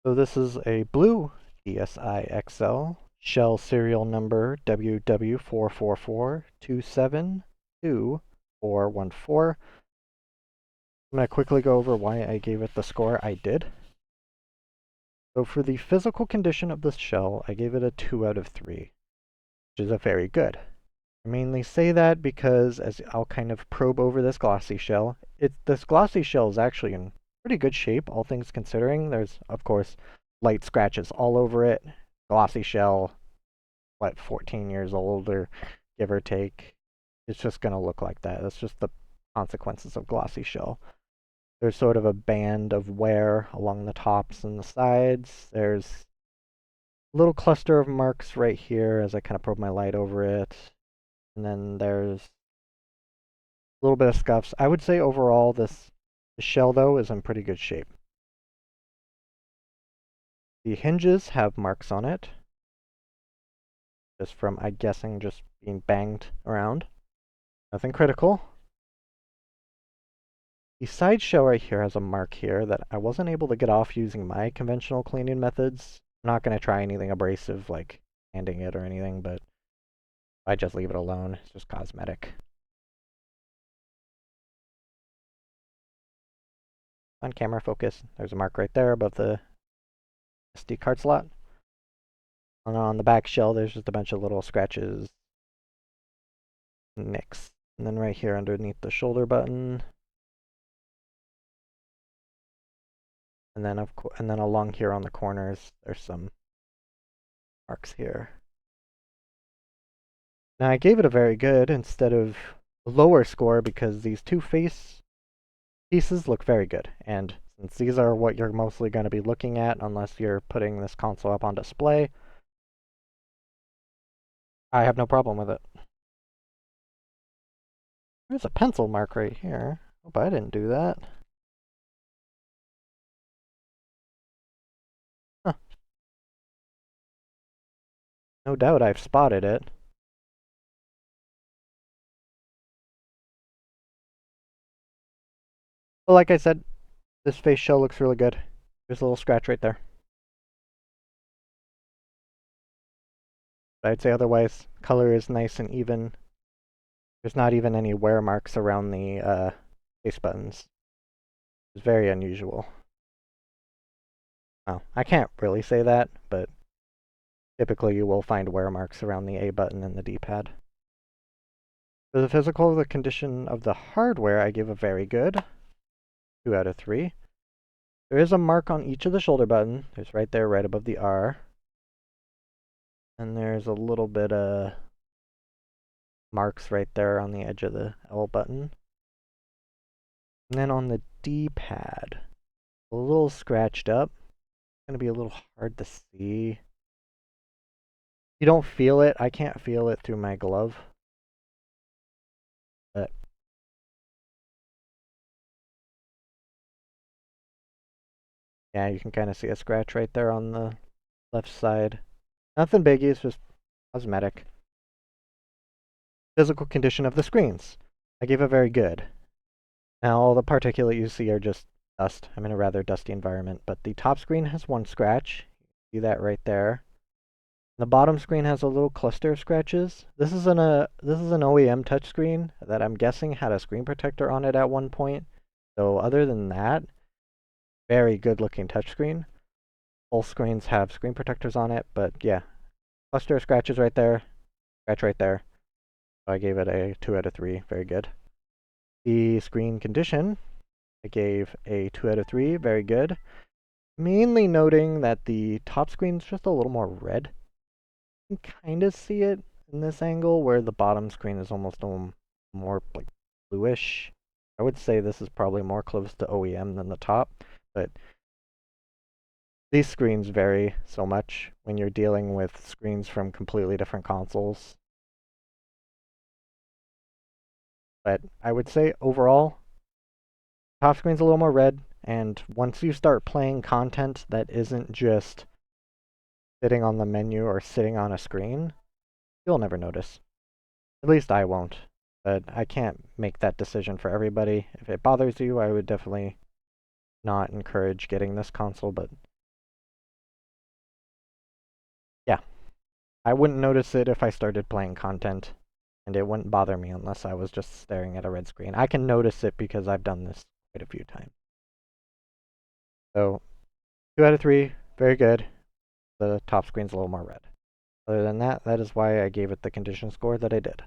So this is a blue TSI XL, shell serial number WW444272414. I'm going to quickly go over why I gave it the score I did. So for the physical condition of this shell, I gave it a 2 out of 3, which is a very good. I mainly say that because, as I'll kind of probe over this glossy shell, this glossy shell is actually in pretty good shape, all things considering. There's, of course, light scratches all over it. Glossy shell, 14 years old, or give or take. It's just going to look like that. That's just the consequences of glossy shell. There's sort of a band of wear along the tops and the sides. There's a little cluster of marks right here as I kind of probe my light over it. And then there's a little bit of scuffs. I would say overall the shell, though, is in pretty good shape. The hinges have marks on it, just from, I'm guessing, just being banged around. Nothing critical. The side shell right here has a mark here that I wasn't able to get off using my conventional cleaning methods. I'm not going to try anything abrasive like sanding it or anything, but I just leave it alone. It's just cosmetic. On camera focus, there's a mark right there above the SD card slot. And on the back shell, there's just a bunch of little scratches, nicks. And then right here underneath the shoulder button. And then along here on the corners, there's some marks here. Now I gave it a very good instead of a lower score because these two face pieces look very good. And since these are what you're mostly going to be looking at unless you're putting this console up on display, I have no problem with it. There's a pencil mark right here. Hope I didn't do that. Huh. No doubt I've spotted it. But like I said, this face shell looks really good. There's a little scratch right there. But I'd say otherwise, color is nice and even. There's not even any wear marks around the face buttons. It's very unusual. Oh, I can't really say that, but typically you will find wear marks around the A button and the D-pad. For the physical, the condition of the hardware, I give a very good 2 out of 3. There is a mark on each of the shoulder button. There's right there, right above the R. And there's a little bit of marks right there on the edge of the L button. And then on the D-pad, a little scratched up. It's going to be a little hard to see. You don't feel it. I can't feel it through my glove. But yeah, you can kind of see a scratch right there on the left side. Nothing biggie, it's just cosmetic. Physical condition of the screens. I gave a very good. Now all the particulate you see are just dust. I'm in a rather dusty environment, but the top screen has one scratch. See that right there. The bottom screen has a little cluster of scratches. This is an OEM touchscreen that I'm guessing had a screen protector on it at one point. So other than that, very good looking touchscreen. All screens have screen protectors on it, but yeah, cluster of scratches right there, scratch right there. So I gave it a 2 out of 3, very good. The screen condition, I gave a 2 out of 3, very good. Mainly noting that the top screen's just a little more red. You can kind of see it in this angle where the bottom screen is almost more like bluish. I would say this is probably more close to OEM than the top, but these screens vary so much when you're dealing with screens from completely different consoles. But I would say overall, top screen's a little more red, and once you start playing content that isn't just sitting on the menu or sitting on a screen, you'll never notice. At least I won't. But I can't make that decision for everybody. If it bothers you, I would definitely not encourage getting this console, but I wouldn't notice it if I started playing content, and it wouldn't bother me unless I was just staring at a red screen. I can notice it because I've done this quite a few times. So 2 out of 3, very good. The top screen's a little more red. Other than that, that is why I gave it the condition score that I did.